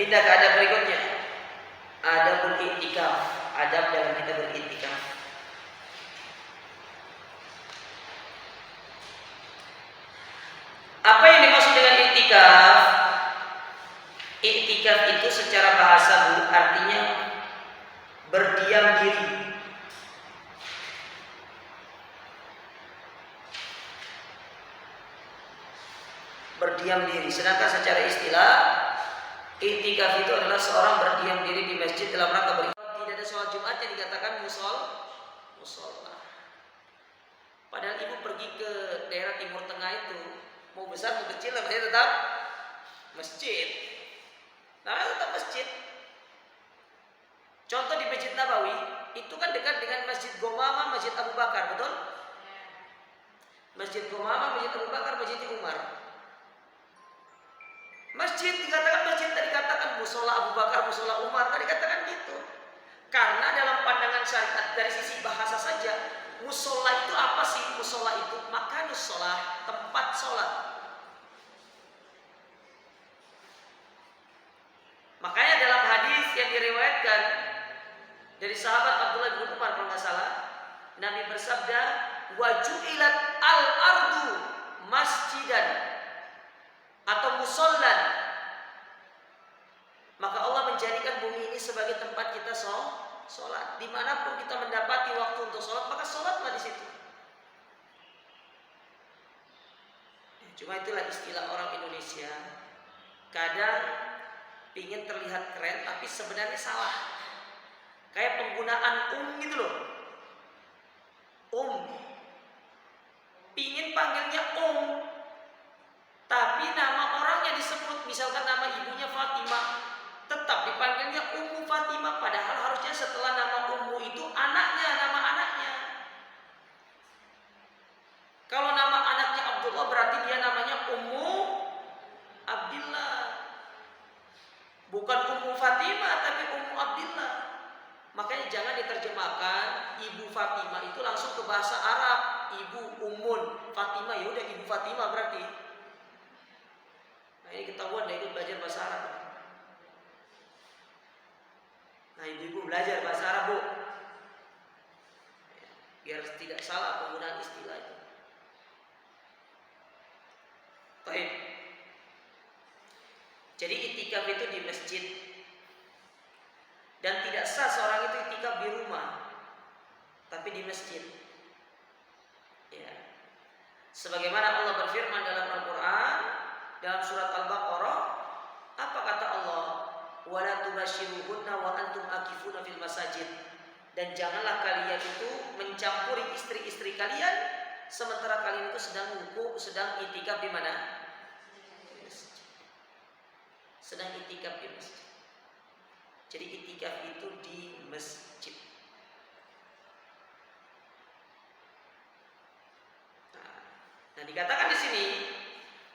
pindah ke adab berikutnya. Adabul i'tikaf, adab dalam kita beriktikaf. Apa yang dimaksud dengan i'tikaf? I'tikaf itu secara bahasa artinya berdiam diri. Berdiam diri. Sedangkan secara istilah i'tikaf itu adalah seorang berdiam diri di masjid dalam rangka beribadah. Tidak ada sholat Jumat yang dikatakan musola. Padahal ibu pergi ke daerah Timur Tengah itu, mau besar mau kecil namanya tetap masjid. Namanya tetap masjid. Contoh di Masjid Nabawi itu kan dekat dengan Masjid Gomama, Masjid Abu Bakar, betul? Masjid Gomama, Masjid Abu Bakar, Masjid Umar. Masjid dikatakan masjid, tadi dikatakan musola Abu Bakar, musola Umar, tadi dikatakan gitu. Karena dalam pandangan syariat dari sisi bahasa saja, musola itu apa sih? Musola itu makanus sholah, tempat sholat. Makanya dalam hadis yang diriwayatkan dari sahabat Abdullah bin Umar kalau nggak salah, Nabi bersabda, waju'ilat al-ardu masjidan atau musollan. Maka Allah menjadikan bumi ini sebagai tempat kita sholat. Dimanapun kita mendapati waktu untuk sholat, maka sholatlah di situ. Cuma itulah istilah orang Indonesia. Kadang ingin terlihat keren, tapi sebenarnya salah. Kayak penggunaan gitu loh. Pingin panggilnya tapi nama orangnya disebut, misalkan nama ibunya Fatimah, tetap dipanggilnya Ummu Fatimah, padahal harusnya setelah nama Ummu itu nama anaknya. Kalau nama anaknya Abdullah berarti dia namanya Ummu Abdillah. Bukan Ummu Fatimah tapi Ummu Abdillah. Makanya jangan diterjemahkan Ibu Fatimah itu langsung ke bahasa Arab. Ibu Ummun Fatimah, ya udah Ibu Fatimah berarti. Nah ini ketahuan dah ikut belajar bahasa Arab. Nah ibu-ibu belajar bahasa Arab, Bu, biar tidak salah penggunaan istilah itu. Baik. Jadi i'tikaf itu di masjid. Dan tidak sah seorang itu i'tikaf di rumah, tapi di masjid. Ya. Sebagaimana Allah berfirman dalam Al-Quran, dalam surat Al-Baqarah, apa kata Allah? Wala tubashiruhunna wa antum akifuna fil masajid. Dan janganlah kalian itu mencampuri istri-istri kalian sementara kalian itu sedang i'tikaf di mana? Di masjid. Sedang i'tikaf di masjid. Jadi i'tikaf itu di masjid. Nah, dikatakan di sini,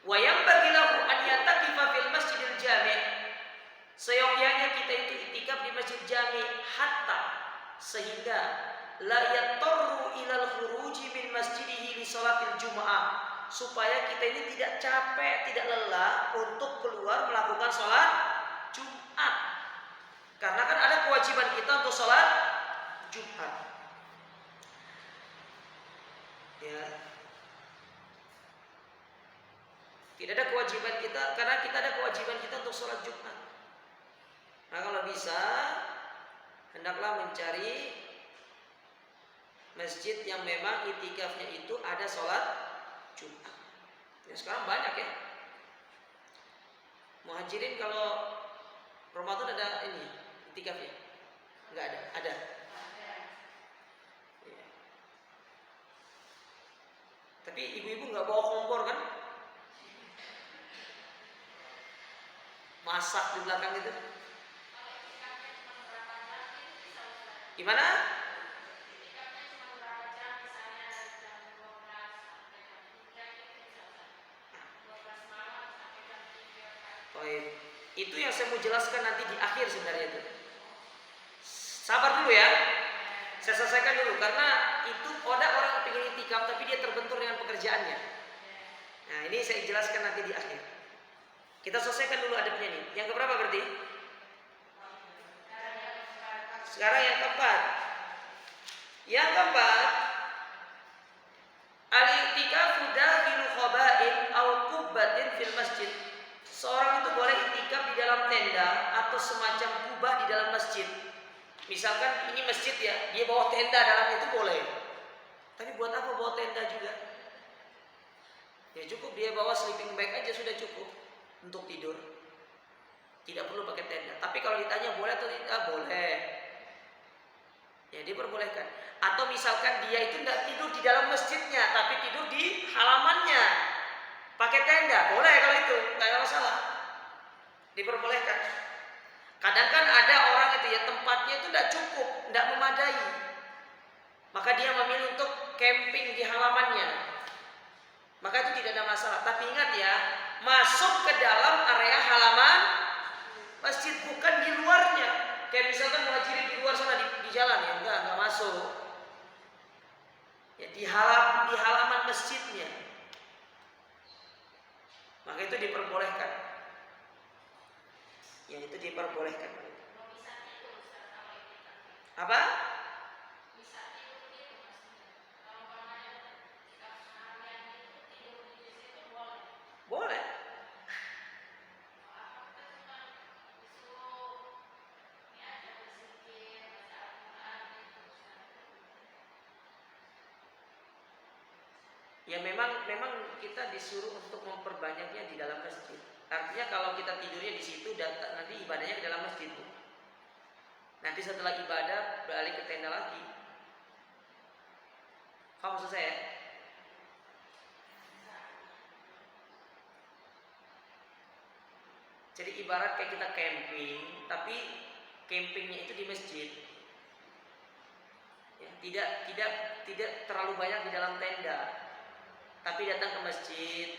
wa yanbaghilahu an yataqifa fil masjidil jami'. Seyogyanya kita itu i'tikaf di masjid jami' hatta sehingga la yatarru ilal khuruji min masjidihi li sholatil jumu'ah, supaya kita ini tidak capek, tidak lelah untuk keluar melakukan sholat Jumat. Karena kan ada kewajiban kita untuk sholat Jumat. Ya. Tidak ada kewajiban kita, karena kita ada kewajiban kita untuk sholat Jumat. Nah kalau bisa, hendaklah mencari masjid yang memang i'tikafnya itu ada sholat Jumat. Ya, sekarang banyak ya. Muhajirin kalau Ramadan ada ini i'tikafnya? Enggak ada? Ada. Ya. Tapi ibu-ibu nggak bawa kompor kan? Masak di belakang gitu. Gimana? Itu yang saya mau jelaskan nanti di akhir sebenarnya itu. Sabar dulu ya. Saya selesaikan dulu karena itu ada orang yang pengen i'tikaf tapi dia terbentur dengan pekerjaannya. Nah, ini saya jelaskan nanti di akhir. Kita selesaikan dulu adabnya nih. Yang keberapa berarti? Sekarang yang keempat. Yang keempat, al-i'tikafu dakhilu khaba'in aw qubbatin fil masjid. Seorang itu boleh i'tikaf di dalam tenda atau semacam kubah di dalam masjid. Misalkan ini masjid ya, dia bawa tenda dalam itu boleh. Tapi buat apa bawa tenda juga? Ya cukup dia bawa sleeping bag aja sudah cukup untuk tidur. Tidak perlu pakai tenda. Tapi kalau ditanya boleh atau tidak, boleh. Ya diperbolehkan. Atau misalkan dia itu tidak tidur di dalam masjidnya, tapi tidur di halamannya, pakai tenda, boleh kalau itu, nggak ada masalah. Diperbolehkan. Kadang kan ada orang itu ya tempatnya itu tidak cukup, tidak memadai, maka dia memilih untuk camping di halamannya, maka itu tidak ada masalah. Tapi ingat ya, masuk ke dalam area halaman masjid, bukan di luarnya. Kayak misalkan muhajirin di luar sana di jalan ya, enggak masuk. Ya di halaman masjidnya. Maka itu diperbolehkan. Ya itu diperbolehkan. Apa? Boleh. Ya memang kita disuruh untuk memperbanyaknya di dalam masjid. Artinya kalau kita tidurnya di situ, nanti ibadahnya di dalam masjid. Nanti setelah ibadah balik ke tenda lagi. Paham maksud saya? Jadi ibarat kayak kita camping, tapi campingnya itu di masjid. Ya, tidak terlalu banyak di dalam tenda. Tapi datang ke masjid.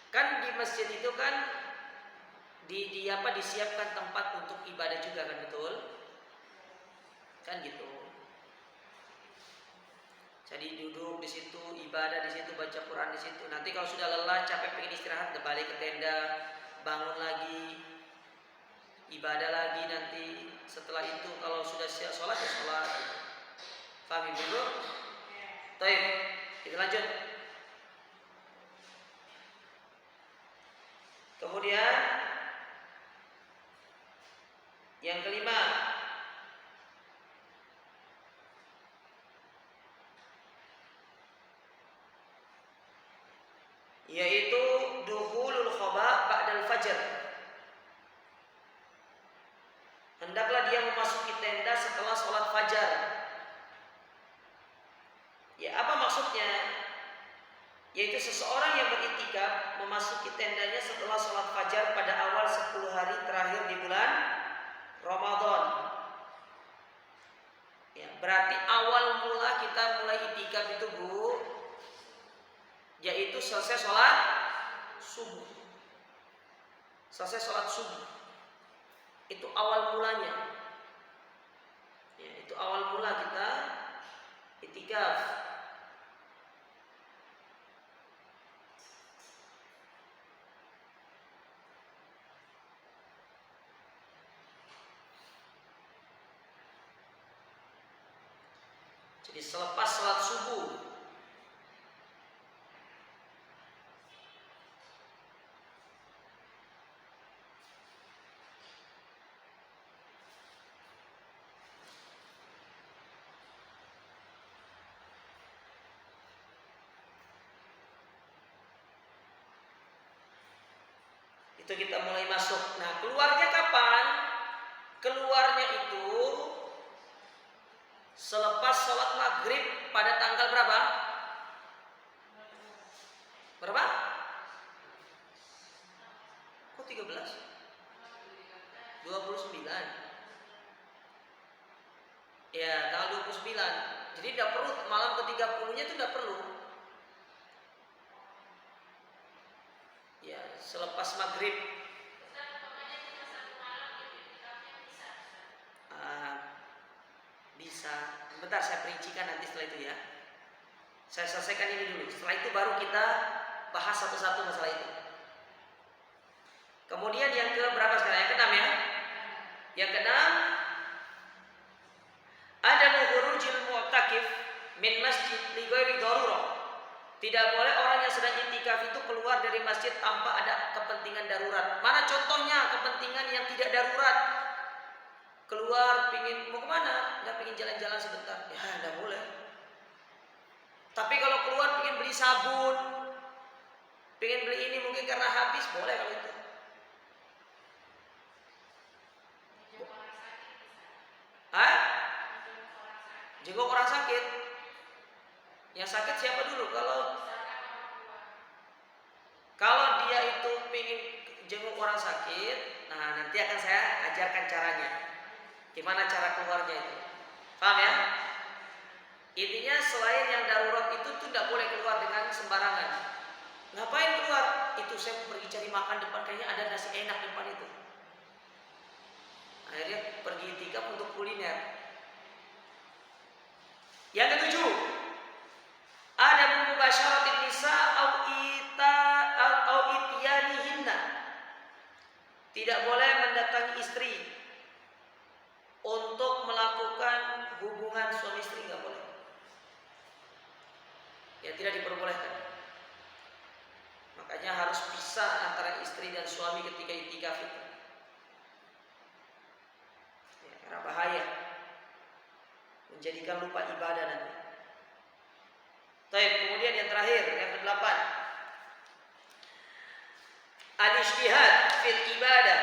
Kan di masjid itu kan disiapkan tempat untuk ibadah juga kan, betul? Kan gitu. Jadi duduk di situ, ibadah di situ, baca Quran di situ. Nanti kalau sudah lelah, capek pengen istirahat, balik ke tenda, bangun lagi, ibadah lagi nanti. Setelah itu kalau sudah siap sholat ya sholat. Paham dulu? Baik, kita lanjut. Kemudian yang kelima, yaitu dukhulul khaba' ba'dal fajr. Hendaklah dia memasuki tenda setelah sholat fajar. Ya apa maksudnya? Yaitu seseorang yang beriktikaf memasuki tendanya setelah sholat fajar pada awal 10 hari terakhir di bulan Ramadan. Ya, berarti awal mula kita mulai iktikaf itu Bu, yaitu selesai sholat subuh. Selesai sholat subuh. Itu awal mulanya. Ya, itu awal mula kita iktikaf. Jadi selepas sholat subuh. Itu kita mulai masuk. Nah, keluarnya kapan? Keluarnya itu selepas sholat maghrib pada tanggal berapa? Berapa? Kok 13? 29. Ya, tanggal 29. Jadi tidak perlu malam ke-30-nya itu tidak perlu. Ya, selepas maghrib. Bisa. Bentar saya perincikan nanti setelah itu ya. Saya selesaikan ini dulu. Setelah itu baru kita bahas satu-satu masalah itu. Kemudian yang ke berapa sekarang? Yang ke-6 ya. Yang ke-6, Ada khurujil mu'takif min masjid li ghairi darurah. Tidak boleh orang yang sedang i'tikaf itu keluar dari masjid tanpa ada kepentingan darurat. Mana contohnya kepentingan yang tidak darurat? Keluar pingin mau kemana? Nggak pingin jalan-jalan sebentar. Ya nggak boleh. Tapi kalau keluar pingin beli sabun, pingin beli ini mungkin karena habis, boleh kalau itu. Hah? Jenguk orang sakit. Yang sakit siapa dulu? Kalau dia itu pingin jenguk orang sakit, nah nanti akan saya ajarkan caranya. Gimana cara keluarnya itu? Paham ya? Intinya selain yang darurat itu tuh tidak boleh keluar dengan sembarangan. Ngapain keluar? Itu saya pergi cari makan depan, kayaknya ada nasi enak depan itu. Akhirnya pergi i'tikaf untuk kuliner. Yang ketujuh, ada mubasyaratin nisa au ityanihinna. Tidak boleh mendatangi istri untuk melakukan hubungan suami istri, nggak boleh. Ya tidak diperbolehkan. Makanya harus pisah antara istri dan suami ketika i'tikaf itu. Ya, karena bahaya, menjadikan lupa ibadah nanti. Baik, kemudian yang terakhir, yang ke-8. Al-ijtihad fil ibadah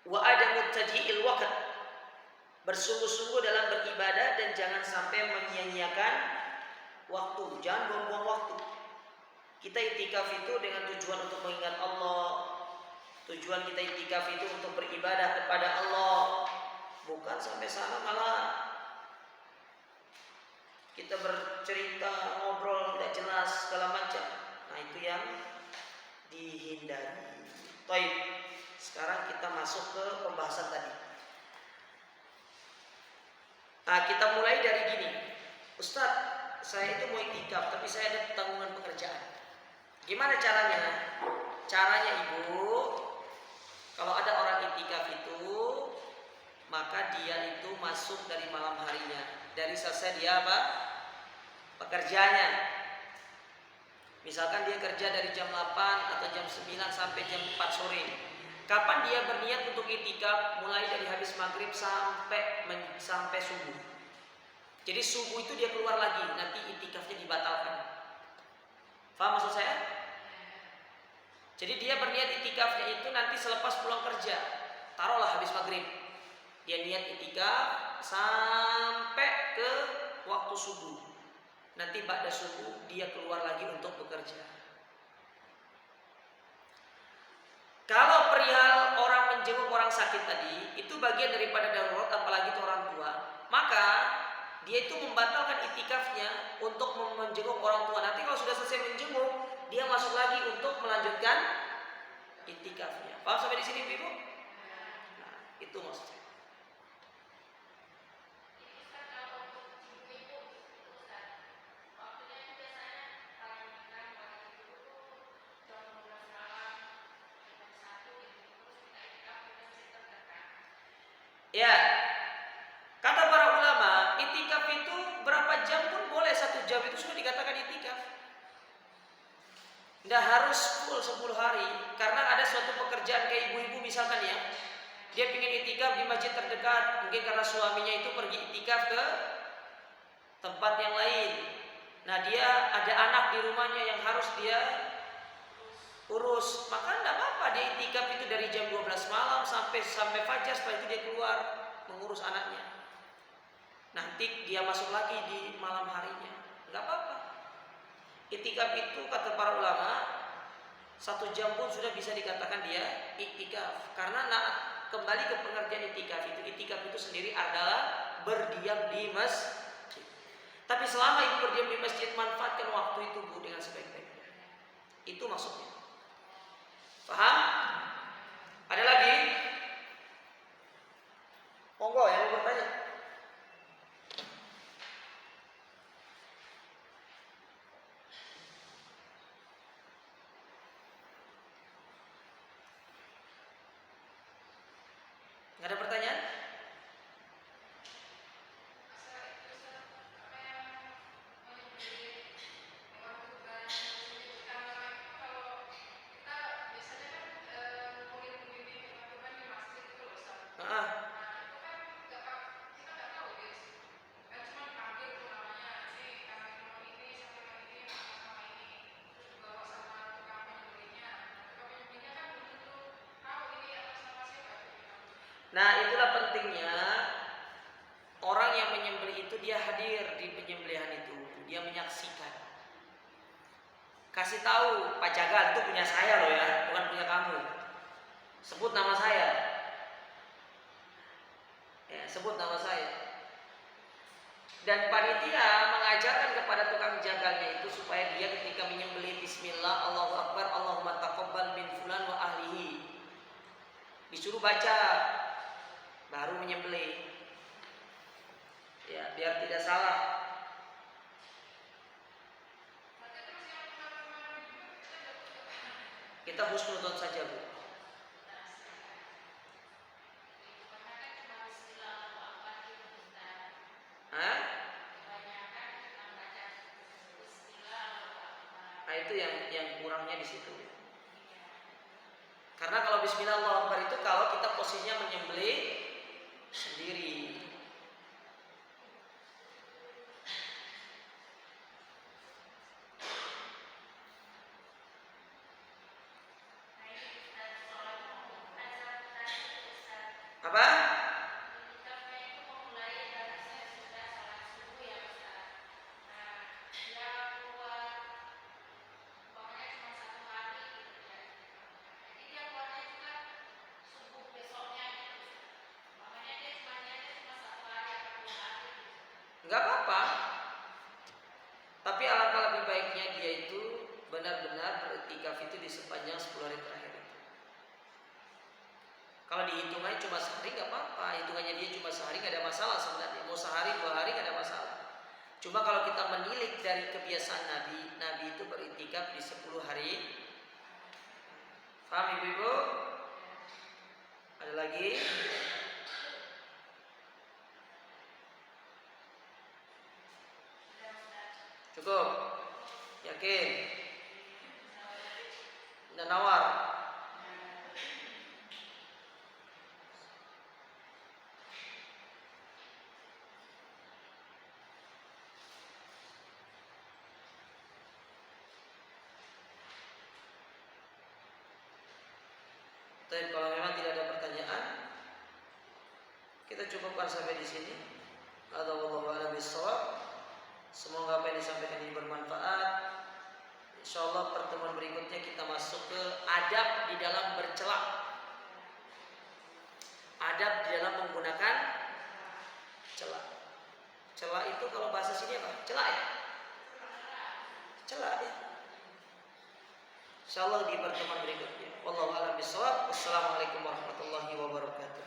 wa adamu tadyi'il waqt. Bersungguh-sungguh dalam beribadah dan jangan sampai menyia-nyiakan waktu, jangan buang-buang waktu. Kita i'tikaf itu dengan tujuan untuk mengingat Allah. Tujuan kita i'tikaf itu untuk beribadah kepada Allah. Bukan sampai sana malah kita bercerita, ngobrol tidak jelas segala macam. Nah, itu yang dihindari. Baik, sekarang kita masuk ke pembahasan tadi. Nah, kita mulai dari gini. Ustadz, saya itu mau i'tikaf tapi saya ada tanggungan pekerjaan. Gimana caranya? Caranya Ibu, kalau ada orang i'tikaf itu, maka dia itu masuk dari malam harinya. Dari selesai dia apa? Pekerjaannya. Misalkan dia kerja dari jam 8 atau jam 9 sampai jam 4 sore. Kapan dia berniat untuk i'tikaf? Mulai dari habis maghrib sampai subuh. Jadi subuh itu dia keluar lagi, nanti i'tikafnya dibatalkan. Paham maksud saya? Jadi dia berniat i'tikafnya itu nanti selepas pulang kerja. Taruhlah habis maghrib. Dia niat i'tikaf sampai ke waktu subuh. Nanti ba'da subuh dia keluar lagi untuk bekerja. Kalau perihal orang menjenguk orang sakit tadi, itu bagian daripada darurat, apalagi itu orang tua. Maka dia itu membatalkan i'tikafnya untuk menjenguk orang tua. Nanti kalau sudah selesai menjenguk, dia masuk lagi untuk melanjutkan i'tikafnya. Paham sampai di sini, Ibu? Nah, itu maksudnya. Ya, kata para ulama, i'tikaf itu berapa jam pun boleh, 1 jam itu sudah dikatakan i'tikaf. Tidak harus full 10 hari, karena ada suatu pekerjaan kayak ibu-ibu misalkan ya, dia ingin i'tikaf di masjid terdekat, mungkin karena suaminya itu pergi i'tikaf ke tempat yang lain. Nah, dia ada anak di rumahnya yang harus dia urus, maka tidak apa-apa dia i'tikaf itu dari jam 12 malam sampai fajar, setelah itu dia keluar mengurus anaknya. Nanti dia masuk lagi di malam harinya, nggak apa-apa. I'tikaf itu kata para ulama 1 jam pun sudah bisa dikatakan dia i'tikaf, karena kembali ke pengertian i'tikaf itu sendiri adalah berdiam di masjid. Tapi selama ibu berdiam di masjid, manfaatkan waktu itu Bu dengan sebaik-baiknya. Itu maksudnya. Paham? Ada lagi? Monggo yang mau bertanya. Nggak ada pertanyaan? dia hadir di penyembelihan itu, dia menyaksikan. Kasih tahu Pak Jagal, itu punya saya loh ya, bukan punya kamu. Sebut nama saya. Ya, sebut nama saya. Dan panitia mengajarkan kepada tukang jagalnya itu supaya dia ketika menyembelih bismillah, Allahu Akbar, Allahumma taqabbal min fulan wa ahlihi. Disuruh baca baru menyembelih. Ya, biar tidak salah. Kita husnudon saja, Bu. Hah? Nah, itu yang kurangnya di situ. Karena kalau bismillah Allahu Akbar itu kalau kita posisinya menyembelih sendiri. Apa? Enggak apa-apa. Tapi alangkah lebih baiknya dia itu benar-benar beriktikaf itu di sepanjang 10 hari terakhir itu. Kalau dihitungannya cuma sehari nggak apa-apa, hitungannya dia cuma sehari nggak ada masalah sebenarnya. Mau sehari 2 hari nggak ada masalah. Cuma kalau kita menilik dari kebiasaan Nabi, Nabi itu beriktikaf di 10 hari. Paham ibu-ibu? Ada lagi? Cukup? Yakin? Dan nawar? Tapi kalau memang tidak ada pertanyaan, kita cukupkan sampai di sini. Wallahu a'lam bishawab. Semoga apa yang disampaikan ini bermanfaat. Insyaallah pertemuan berikutnya kita masuk ke adab di dalam bercela. Adab di dalam menggunakan cela. Cela itu kalau bahasa sini apa? Cela ya? Cela ya. Insyaallah di pertemuan berikutnya. Wallahu a'lam bishawab. Wassalamualaikum warahmatullahi wabarakatuh.